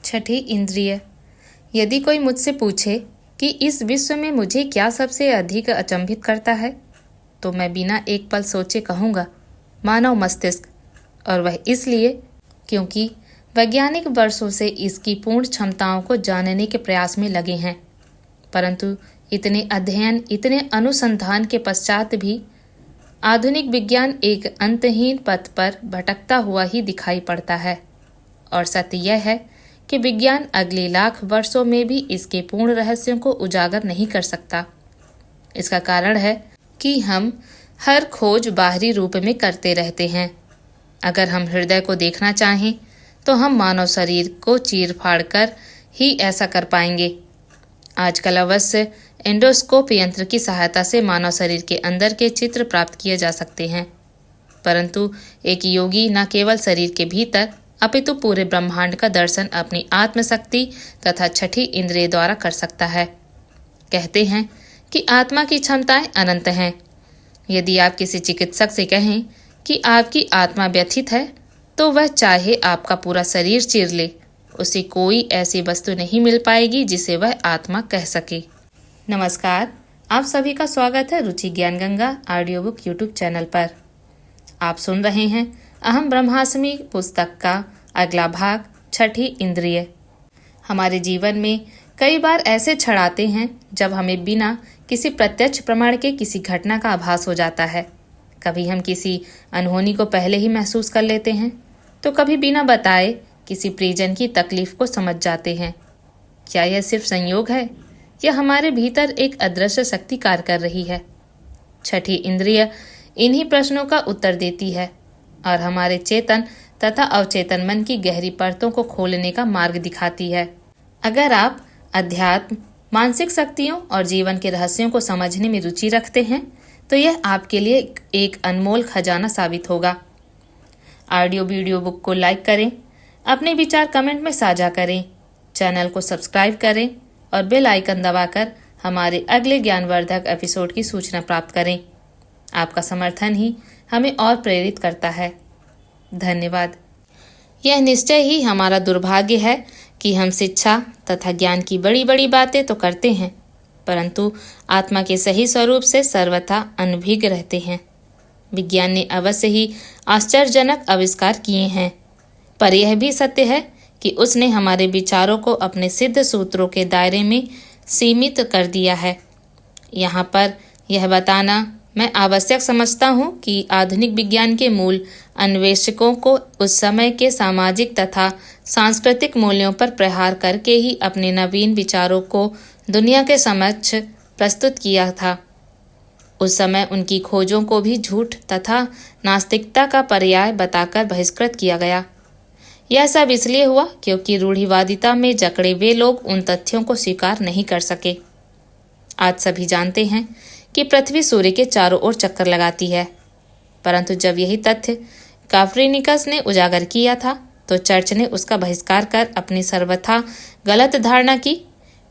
छठी इंद्रिय। यदि कोई मुझसे पूछे कि इस विश्व में मुझे क्या सबसे अधिक अचंभित करता है, तो मैं बिना एक पल सोचे कहूँगा मानव मस्तिष्क। और वह इसलिए क्योंकि वैज्ञानिक वर्षों से इसकी पूर्ण क्षमताओं को जानने के प्रयास में लगे हैं, परंतु इतने अध्ययन, इतने अनुसंधान के पश्चात भी आधुनिक विज्ञान एक अंतहीन पथ पर भटकता हुआ ही दिखाई पड़ता है। और सत्य यह है कि विज्ञान अगले लाख वर्षों में भी इसके पूर्ण रहस्यों को उजागर नहीं कर सकता। इसका कारण है कि हम हर खोज बाहरी रूप में करते रहते हैं। अगर हम हृदय को देखना चाहें तो हम मानव शरीर को चीर फाड़ कर ही ऐसा कर पाएंगे। आजकल अवश्य एंडोस्कोप यंत्र की सहायता से मानव शरीर के अंदर के चित्र प्राप्त किए जा सकते हैं, परंतु एक योगी न केवल शरीर के भीतर अपितु पूरे ब्रह्मांड का दर्शन अपनी आत्मशक्ति तथा छठी इंद्रिय द्वारा कर सकता है। कहते हैं कि आत्मा की क्षमताएं अनंत हैं। यदि आप किसी चिकित्सक से कहें कि आपकी आत्मा व्यथित है, तो वह चाहे आपका पूरा शरीर चीर ले, उसे कोई ऐसी वस्तु नहीं मिल पाएगी जिसे वह आत्मा कह सके। नमस्कार, आप सभी का स्वागत है रुचि ज्ञान Ganga audio book YouTube channel पर। आप सुन रहे हैं अहम ब्रह्मास्मि पुस्तक का अगला भाग, छठी इंद्रिय। हमारे जीवन में कई बार ऐसे क्षण आते हैं जब हमें बिना किसी प्रत्यक्ष प्रमाण के किसी घटना का आभास हो जाता है। कभी हम किसी अनहोनी को पहले ही महसूस कर लेते हैं, तो कभी बिना बताए किसी प्रियजन की तकलीफ को समझ जाते हैं। क्या यह सिर्फ संयोग है या हमारे भीतर एक अदृश्य शक्ति कार्य कर रही है? छठी इंद्रिय इन्हीं प्रश्नों का उत्तर देती है और हमारे चेतन तथा अवचेतन मन की गहरी परतों को खोलने का मार्ग दिखाती है। अगर आप अध्यात्म, मानसिक शक्तियों और जीवन के रहस्यों को समझने में रुचि रखते हैं, तो यह आपके लिए एक अनमोल खजाना साबित होगा। ऑडियो वीडियो बुक को लाइक करें, अपने विचार कमेंट में साझा करें, चैनल को सब्सक्राइब करें और बेल आइकन दबाकर हमारे अगले ज्ञानवर्धक एपिसोड की सूचना प्राप्त करें। आपका समर्थन ही हमें और प्रेरित करता है। धन्यवाद। यह निश्चय ही हमारा दुर्भाग्य है कि हम शिक्षा तथा ज्ञान की बड़ी बड़ी बातें तो करते हैं, परंतु आत्मा के सही स्वरूप से सर्वथा अनभिज्ञ रहते हैं। विज्ञान ने अवश्य ही आश्चर्यजनक आविष्कार किए हैं, पर यह भी सत्य है कि उसने हमारे विचारों को अपने सिद्ध सूत्रों के दायरे में सीमित कर दिया है। यहाँ पर यह बताना मैं आवश्यक समझता हूँ कि आधुनिक विज्ञान के मूल अन्वेषकों को उस समय के सामाजिक तथा सांस्कृतिक मूल्यों पर प्रहार करके ही अपने नवीन विचारों को दुनिया के समक्ष प्रस्तुत किया था। उस समय उनकी खोजों को भी झूठ तथा नास्तिकता का पर्याय बताकर बहिष्कृत किया गया। यह सब इसलिए हुआ क्योंकि रूढ़िवादिता में जकड़े वे लोग उन तथ्यों को स्वीकार नहीं कर सके। आज सभी जानते हैं कि पृथ्वी सूर्य के चारों ओर चक्कर लगाती है, परंतु जब यही तथ्य काप्रिनिकस ने उजागर किया था, तो चर्च ने उसका बहिष्कार कर अपनी सर्वथा गलत धारणा की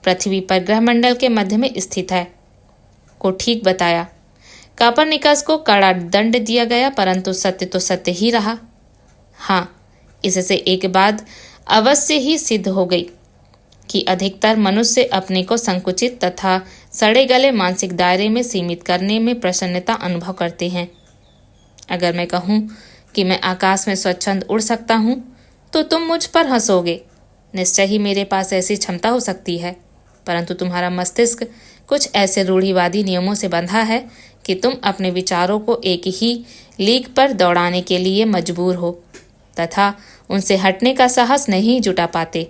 पृथ्वी पर ग्रहमंडल के मध्य में स्थित है को ठीक बताया। कापरनिकस को कड़ा दंड दिया गया, परंतु सत्य तो सत्य ही रहा। हाँ, इससे एक बात अवश्य ही सिद्ध हो गई कि अधिकतर मनुष्य अपने को संकुचित तथा सड़े गले मानसिक दायरे में सीमित करने में प्रसन्नता अनुभव करते हैं। अगर मैं कहूँ कि मैं आकाश में स्वच्छंद उड़ सकता हूँ, तो तुम मुझ पर हंसोगे। निश्चय ही मेरे पास ऐसी क्षमता हो सकती है, परंतु तुम्हारा मस्तिष्क कुछ ऐसे रूढ़िवादी नियमों से बंधा है कि तुम अपने विचारों को एक ही लीक पर दौड़ाने के लिए मजबूर हो तथा उनसे हटने का साहस नहीं जुटा पाते।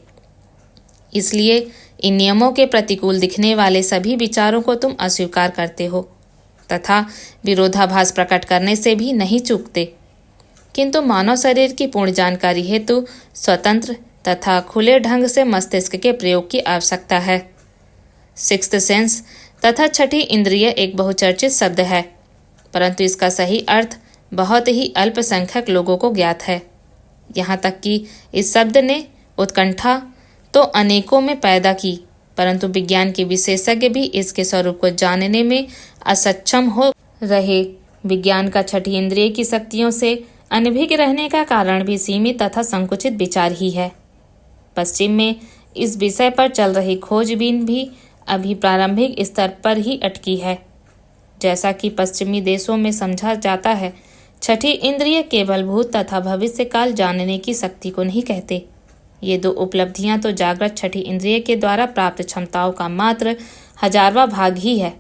इसलिए इन नियमों के प्रतिकूल दिखने वाले सभी विचारों को तुम अस्वीकार करते हो तथा विरोधाभास प्रकट करने से भी नहीं चूकते। किंतु मानव शरीर की पूर्ण जानकारी हेतु स्वतंत्र तथा खुले ढंग से मस्तिष्क के प्रयोग की आवश्यकता है। सिक्स्थ सेंस तथा छठी इंद्रिय एक बहुचर्चित शब्द है, परंतु इसका सही अर्थ बहुत ही अल्पसंख्यक लोगों को ज्ञात है। यहाँ तक कि इस शब्द ने उत्कंठा तो अनेकों में पैदा की, परंतु विज्ञान के विशेषज्ञ भी इसके स्वरूप को जानने में असक्षम हो रहे। विज्ञान का छठी इंद्रिय की शक्तियों से अनभिज्ञ रहने का कारण भी सीमित तथा संकुचित विचार ही है। पश्चिम में इस विषय पर चल रही खोजबीन भी अभी प्रारंभिक स्तर पर ही अटकी है। जैसा कि पश्चिमी देशों में समझा जाता है, छठी इंद्रिय केवल भूत तथा भविष्य काल जानने की शक्ति को नहीं कहते। ये दो उपलब्धियां तो जागृत छठी इंद्रिय के द्वारा प्राप्त क्षमताओं का मात्र 1000वां भाग ही है।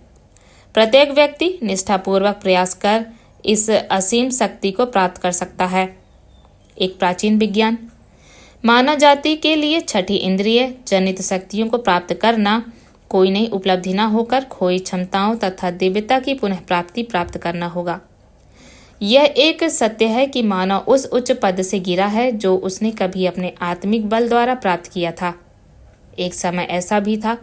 प्रत्येक व्यक्ति निष्ठापूर्वक प्रयास कर इस असीम शक्ति को प्राप्त कर सकता है। एक प्राचीन विज्ञान। मानव जाति के लिए छठी इंद्रिय जनित शक्तियों को प्राप्त करना कोई नई उपलब्धि न होकर खोई क्षमताओं तथा दिव्यता की पुनः प्राप्ति प्राप्त करना होगा। यह एक सत्य है कि मानव उस उच्च पद से गिरा है जो उसने कभी अपने आत्मिक बल द्वारा प्राप्त किया था। एक समय ऐसा भी था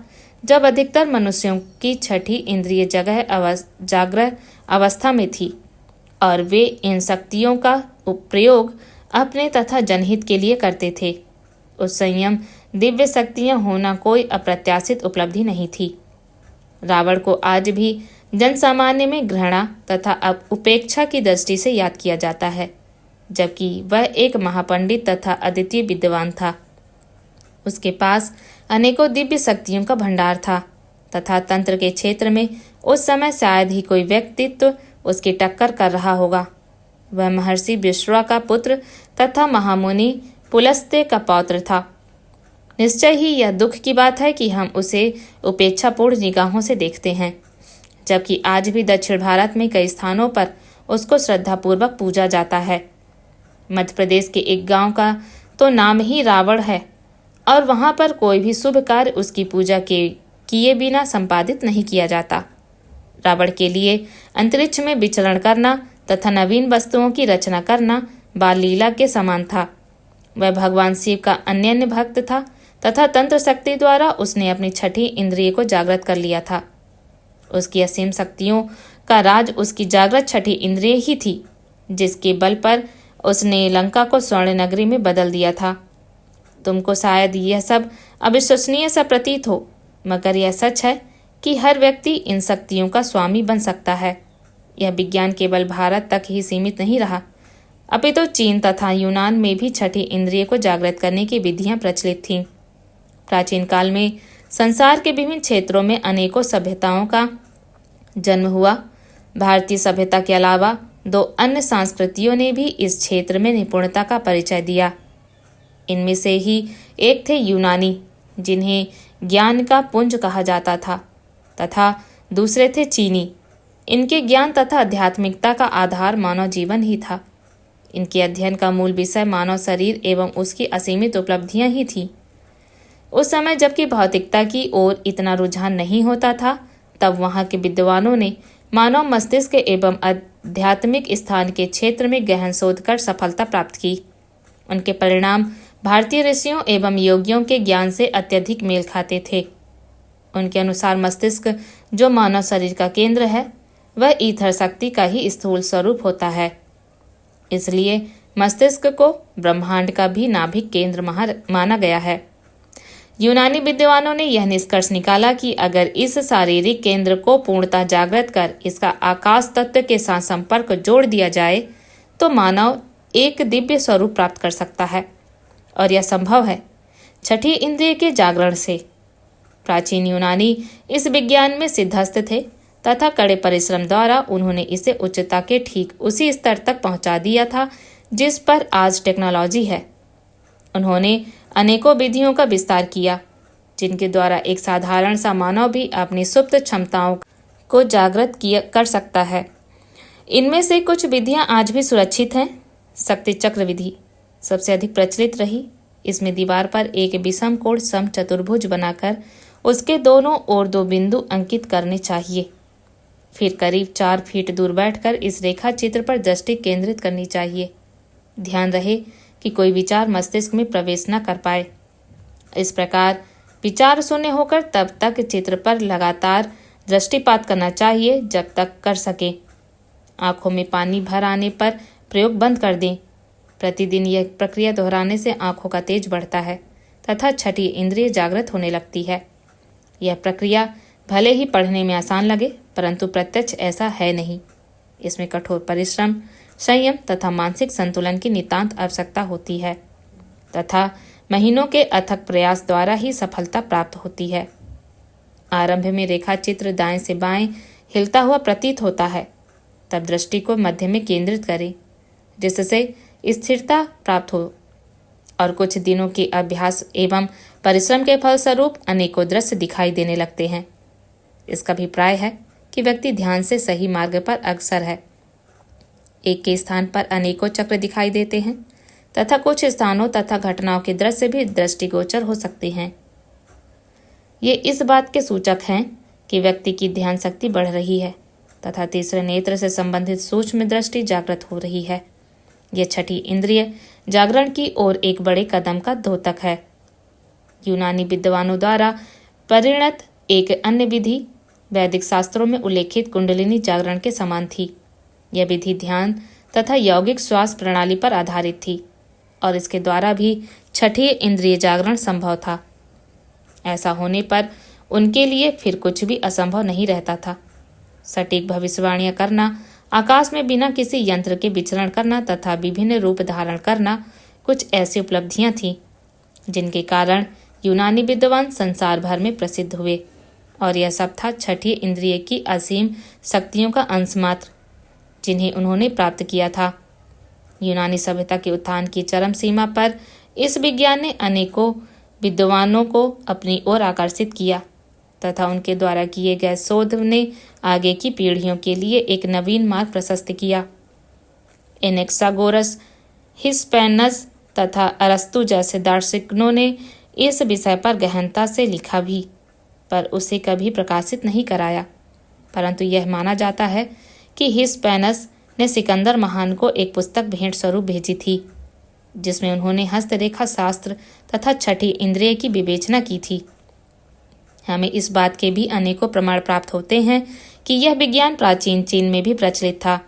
जब अधिकतर मनुष्यों की छठी इंद्रिय जागृत अवस्था में थी और वे इन शक्तियों का प्रयोग अपने तथा जनहित के लिए करते थे। उस संयम दिव्य शक्तियां होना कोई अप्रत्याशित उपलब्धि नहीं थी। रावण को आज भी जनसामान्य में घृणा तथा उपेक्षा की दृष्टि से याद किया जाता है, जबकि वह एक महापंडित तथा अद्वितीय विद्वान था। उसके पास अनेकों दिव्य शक्तियों का भंडार था तथा तंत्र के क्षेत्र में उस समय शायद ही कोई व्यक्तित्व उसकी टक्कर कर रहा होगा। वह महर्षि विश्वा का पुत्र तथा महामुनि पुलस्त्य का पौत्र था। निश्चय ही यह दुख की बात है कि हम उसे उपेक्षापूर्ण निगाहों से देखते हैं, जबकि आज भी दक्षिण भारत में कई स्थानों पर उसको श्रद्धापूर्वक पूजा जाता है। मध्य प्रदेश के एक गांव का तो नाम ही रावण है और वहां पर कोई भी शुभ कार्य उसकी पूजा के किए बिना संपादित नहीं किया जाता। रावण के लिए अंतरिक्ष में विचरण करना तथा नवीन वस्तुओं की रचना करना बाल लीला के समान था। वह भगवान शिव का अनन्य भक्त था तथा तंत्र शक्ति द्वारा उसने अपनी छठी इंद्रिय को जागृत कर लिया था। उसकी असीम शक्तियों का राज उसकी जागृत छठी इंद्रिय ही थी, जिसके बल पर उसने लंका को स्वर्ण नगरी में बदल दिया था। तुमको शायद यह सब अविश्वसनीय सा प्रतीत हो, मगर यह सच है कि हर व्यक्ति इन शक्तियों का स्वामी बन सकता है। यह विज्ञान केवल भारत तक ही सीमित नहीं रहा, अपितु चीन तथा यूनान में भी छठी इंद्रिय को जागृत करने की विधियां प्रचलित थीं। प्राचीन काल में संसार के विभिन्न क्षेत्रों में अनेकों सभ्यताओं का जन्म हुआ। भारतीय सभ्यता के अलावा दो अन्य संस्कृतियों ने भी इस क्षेत्र में निपुणता का परिचय दिया। इनमें से ही एक थे यूनानी, जिन्हें ज्ञान का पुंज कहा जाता था, तथा दूसरे थे चीनी। इनके ज्ञान तथा आध्यात्मिकता का आधार मानव जीवन ही था। इनके अध्ययन का मूल विषय मानव शरीर एवं उसकी असीमित उपलब्धियां ही थी। उस समय जबकि भौतिकता की ओर इतना रुझान नहीं होता था, तब वहां के विद्वानों ने मानव मस्तिष्क एवं आध्यात्मिक स्थान के क्षेत्र में गहन शोध कर सफलता प्राप्त की। उनके परिणाम भारतीय ऋषियों एवं योगियों के ज्ञान से अत्यधिक मेल खाते थे। उनके अनुसार मस्तिष्क जो मानव शरीर का केंद्र है, वह ईथर शक्ति का ही स्थूल स्वरूप होता है। इसलिए मस्तिष्क को ब्रह्मांड का भी नाभिक केंद्र माना गया है। यूनानी विद्वानों ने यह निष्कर्ष निकाला कि अगर इस शारीरिक केंद्र को पूर्णतः जागृत कर इसका आकाश तत्व के साथ संपर्क जोड़ दिया जाए तो मानव एक दिव्य स्वरूप प्राप्त कर सकता है, और यह संभव है छठी इंद्रिय के जागरण से। प्राचीन यूनानी इस विज्ञान में सिद्धस्थ थे तथा कड़े परिश्रम द्वारा उन्होंने इसे उच्चता के ठीक उसी स्तर तक पहुंचा दिया था जिस पर आज टेक्नोलॉजी है। उन्होंने अनेकों विधियों का विस्तार किया, जिनके द्वारा एक साधारण सा मानव भी अपनी सुप्त क्षमताओं को जागृत कर सकता है। इनमें से कुछ विधियां आज भी सुरक्षित हैं। शक्ति चक्र विधि सबसे अधिक प्रचलित रही। इसमें दीवार पर एक विषम कोण सम चतुर्भुज बनाकर उसके दोनों ओर 2 बिंदु अंकित करने चाहिए। फिर करीब 4 फीट दूर बैठकर इस रेखा चित्र पर दृष्टि केंद्रित करनी चाहिए। ध्यान रहे कि कोई विचार मस्तिष्क में प्रवेश न कर पाए। इस प्रकार विचार शून्य होकर तब तक चित्र पर लगातार दृष्टिपात करना चाहिए जब तक कर सके। आंखों में पानी भर आने पर प्रयोग बंद कर दें। प्रतिदिन यह प्रक्रिया दोहराने से आंखों का तेज बढ़ता है तथा छठी इंद्रिय जागृत होने लगती है। यह प्रक्रिया भले ही पढ़ने में आसान लगे, परंतु प्रत्यक्ष ऐसा है नहीं। इसमें कठोर परिश्रम, संयम तथा मानसिक संतुलन की नितांत आवश्यकता होती है तथा महीनों के अथक प्रयास द्वारा ही सफलता प्राप्त होती है। आरंभ में रेखा चित्र दाएं से बाएं हिलता हुआ प्रतीत होता है, तब दृष्टि को मध्य में केंद्रित करें जिससे स्थिरता प्राप्त हो, और कुछ दिनों के अभ्यास एवं परिश्रम के फलस्वरूप अनेकों दृश्य दिखाई देने लगते हैं। इसका अभिप्राय है कि व्यक्ति ध्यान से सही मार्ग पर अग्रसर है। एक के स्थान पर अनेकों चक्र दिखाई देते हैं तथा कुछ स्थानों तथा घटनाओं के दृश्य भी दृष्टिगोचर हो सकते हैं। ये इस बात के सूचक हैं कि व्यक्ति की ध्यान शक्ति बढ़ रही है तथा तीसरे नेत्र से संबंधित सूक्ष्म दृष्टि जागृत हो रही है। यह छठी इंद्रिय जागरण की ओर एक बड़े कदम का द्योतक है। यूनानी विद्वानों द्वारा परिणत एक अन्य विधि वैदिक शास्त्रों में उल्लेखित कुंडलिनी जागरण के समान थी। यह विधि ध्यान तथा यौगिक श्वास प्रणाली पर आधारित थी और इसके द्वारा भी छठी इंद्रिय जागरण संभव था। ऐसा होने पर उनके लिए फिर कुछ भी असंभव नहीं रहता था। सटीक भविष्यवाणियां करना, आकाश में बिना किसी यंत्र के विचरण करना तथा विभिन्न रूप धारण करना कुछ ऐसी उपलब्धियां थीं जिनके कारण यूनानी विद्वान संसार भर में प्रसिद्ध हुए, और यह सब था छठी इंद्रिय की असीम शक्तियों का अंश मात्र जिन्हें उन्होंने प्राप्त किया था। यूनानी सभ्यता के उत्थान की चरम सीमा पर इस विज्ञान ने अनेकों विद्वानों को अपनी ओर आकर्षित किया तथा उनके द्वारा किए गए शोध ने आगे की पीढ़ियों के लिए एक नवीन मार्ग प्रशस्त किया। एनेक्सागोरस, हिस्पैनस तथा अरस्तु जैसे दार्शनिकों ने इस विषय पर गहनता से लिखा भी, पर उसे कभी प्रकाशित नहीं कराया। परंतु यह माना जाता है कि हिस्पैनस ने सिकंदर महान को एक पुस्तक भेंट स्वरूप भेजी थी जिसमें उन्होंने हस्तरेखा शास्त्र तथा छठी इंद्रिय की विवेचना की थी। हमें इस बात के भी अनेकों प्रमाण प्राप्त होते हैं कि यह विज्ञान प्राचीन चीन में भी प्रचलित था।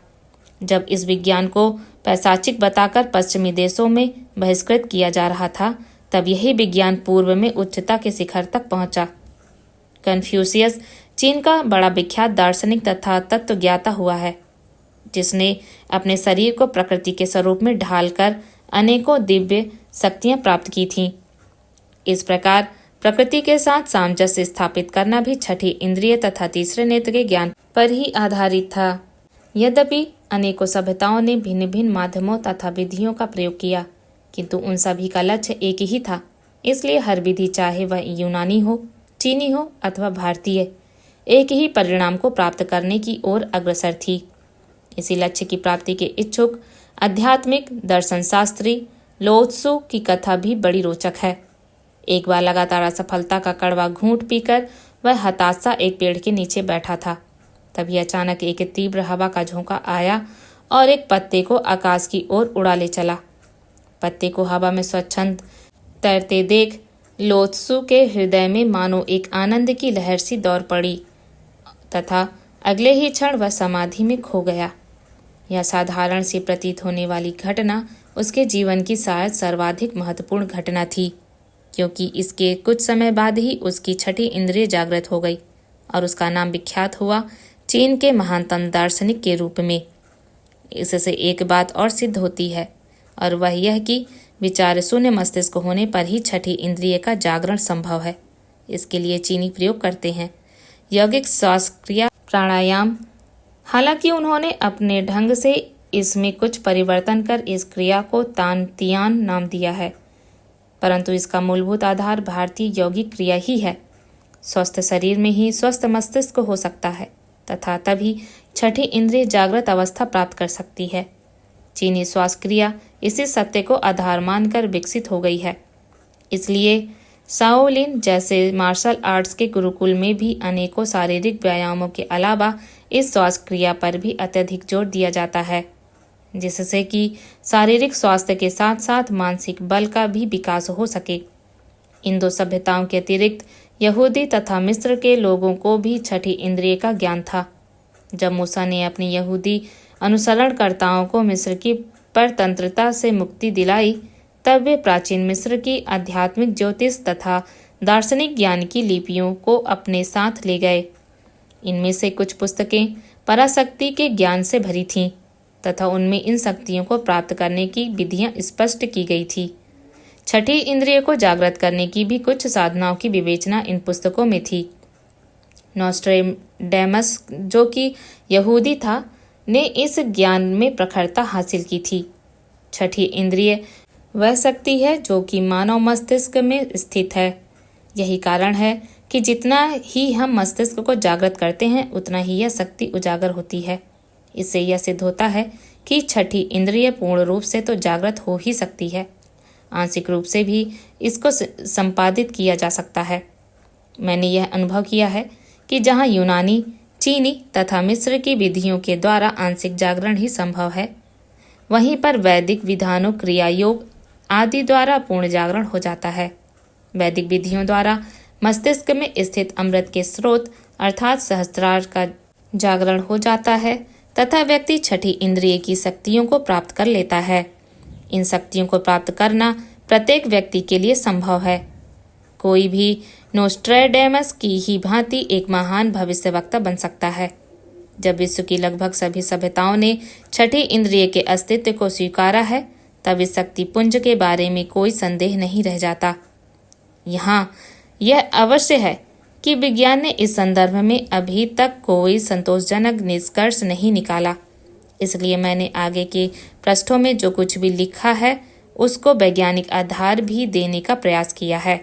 जब इस विज्ञान को पैशाचिक बताकर पश्चिमी देशों में बहिष्कृत किया जा रहा था, तब यही विज्ञान पूर्व में उच्चता के शिखर तक पहुंचा। कन्फ्यूशियस चीन का बड़ा विख्यात दार्शनिक तथा तत्वज्ञाता हुआ है, जिसने अपने शरीर को प्रकृति के स्वरूप में ढालकर अनेकों दिव्य शक्तियां प्राप्त की थीं। इस प्रकार प्रकृति के साथ सामंजस्य स्थापित करना भी छठी इंद्रिय तथा तीसरे नेत्र के ज्ञान पर ही आधारित था। यद्यपि अनेकों सभ्यताओं ने भिन्न भिन्न माध्यमों तथा विधियों का प्रयोग किया, किंतु उन सभी का लक्ष्य एक ही था। इसलिए हर विधि, चाहे वह यूनानी हो, चीनी हो अथवा भारतीय, एक ही परिणाम को प्राप्त करने की ओर अग्रसर थी। इसी लक्ष्य की प्राप्ति के इच्छुक आध्यात्मिक दर्शनशास्त्री लोत्सु की कथा भी बड़ी रोचक है। एक बार लगातार असफलता का कड़वा घूंट पीकर वह हताशा एक पेड़ के नीचे बैठा था। तभी अचानक एक तीव्र हवा का झोंका आया और एक पत्ते को आकाश की ओर उड़ा ले चला। पत्ते को हवा में स्वच्छंद तैरते देख लोत्सु के हृदय में मानो एक आनंद की लहर सी दौड़ पड़ी तथा अगले ही क्षण वह समाधि में खो गया। यह साधारण सी प्रतीत होने वाली घटना उसके जीवन की शायद सर्वाधिक महत्वपूर्ण घटना थी, क्योंकि इसके कुछ समय बाद ही उसकी छठी इंद्रिय जागृत हो गई और उसका नाम विख्यात हुआ चीन के महानतम दार्शनिक के रूप में। इससे एक बात और सिद्ध होती है, और वह यह कि विचार शून्य मस्तिष्क होने पर ही छठी इंद्रिय का जागरण संभव है। इसके लिए चीनी प्रयोग करते हैं यौगिक श्वास क्रिया प्राणायाम। हालांकि उन्होंने अपने ढंग से इसमें कुछ परिवर्तन कर इस क्रिया को तानतियान नाम दिया है, परंतु इसका मूलभूत आधार भारतीय यौगिक क्रिया ही है। स्वस्थ शरीर में ही स्वस्थ मस्तिष्क हो सकता है तथा तभी छठी इंद्रिय जागृत अवस्था प्राप्त कर सकती है। चीनी श्वास क्रिया इसी सत्य को आधार मानकर विकसित हो गई है। इसलिए शाओलिन जैसे मार्शल आर्ट्स के गुरुकुल में भी अनेकों शारीरिक व्यायामों के अलावा इस श्वास क्रिया पर भी अत्यधिक जोर दिया जाता है, जिससे कि शारीरिक स्वास्थ्य के साथ साथ मानसिक बल का भी विकास हो सके। इन दो सभ्यताओं के अतिरिक्त यहूदी तथा मिस्र के लोगों को भी छठी इंद्रिय का ज्ञान था। जब मूसा ने अपनी यहूदी अनुसरणकर्ताओं को मिस्र की परतंत्रता से मुक्ति दिलाई, तब वे प्राचीन मिस्र की आध्यात्मिक ज्योतिष तथा दार्शनिक ज्ञान की लिपियों को अपने साथ ले गए। इनमें से कुछ पुस्तकें पराशक्ति के ज्ञान से भरी थीं तथा उनमें इन शक्तियों को प्राप्त करने की विधियां स्पष्ट की गई थी। छठी इंद्रिय को जागृत करने की भी कुछ साधनाओं की विवेचना इन पुस्तकों में थी। नॉस्ट्रेडेमस, जो कि यहूदी था, ने इस ज्ञान में प्रखरता हासिल की थी। छठी इंद्रिय वह शक्ति है जो कि मानव मस्तिष्क में स्थित है। यही कारण है कि जितना ही हम मस्तिष्क को जागृत करते हैं उतना ही यह शक्ति उजागर होती है। इससे यह सिद्ध होता है कि छठी इंद्रिय पूर्ण रूप से तो जागृत हो ही सकती है, आंशिक रूप से भी इसको संपादित किया जा सकता है। मैंने यह अनुभव किया है कि जहाँ यूनानी, चीनी तथा मिस्र की विधियों के द्वारा आंशिक जागरण ही संभव है, वहीं पर वैदिक विधानों, क्रिया योग आदि द्वारा पूर्ण जागरण हो जाता है। वैदिक विधियों द्वारा मस्तिष्क में स्थित अमृत के स्रोत अर्थात सहस्त्रार का जागरण हो जाता है तथा व्यक्ति छठी इंद्रिय की शक्तियों को प्राप्त कर लेता है। इन शक्तियों को प्राप्त करना प्रत्येक व्यक्ति के लिए संभव है। कोई भी नोस्ट्रेडेमस की ही भांति एक महान भविष्यवक्ता बन सकता है। जब विश्व की लगभग सभी सभ्यताओं ने छठी इंद्रिय के अस्तित्व को स्वीकारा है, तब इस शक्ति पुंज के बारे में कोई संदेह नहीं रह जाता। यहाँ यह अवश्य है कि विज्ञान ने इस संदर्भ में अभी तक कोई संतोषजनक निष्कर्ष नहीं निकाला। इसलिए मैंने आगे के पृष्ठों में जो कुछ भी लिखा है उसको वैज्ञानिक आधार भी देने का प्रयास किया है।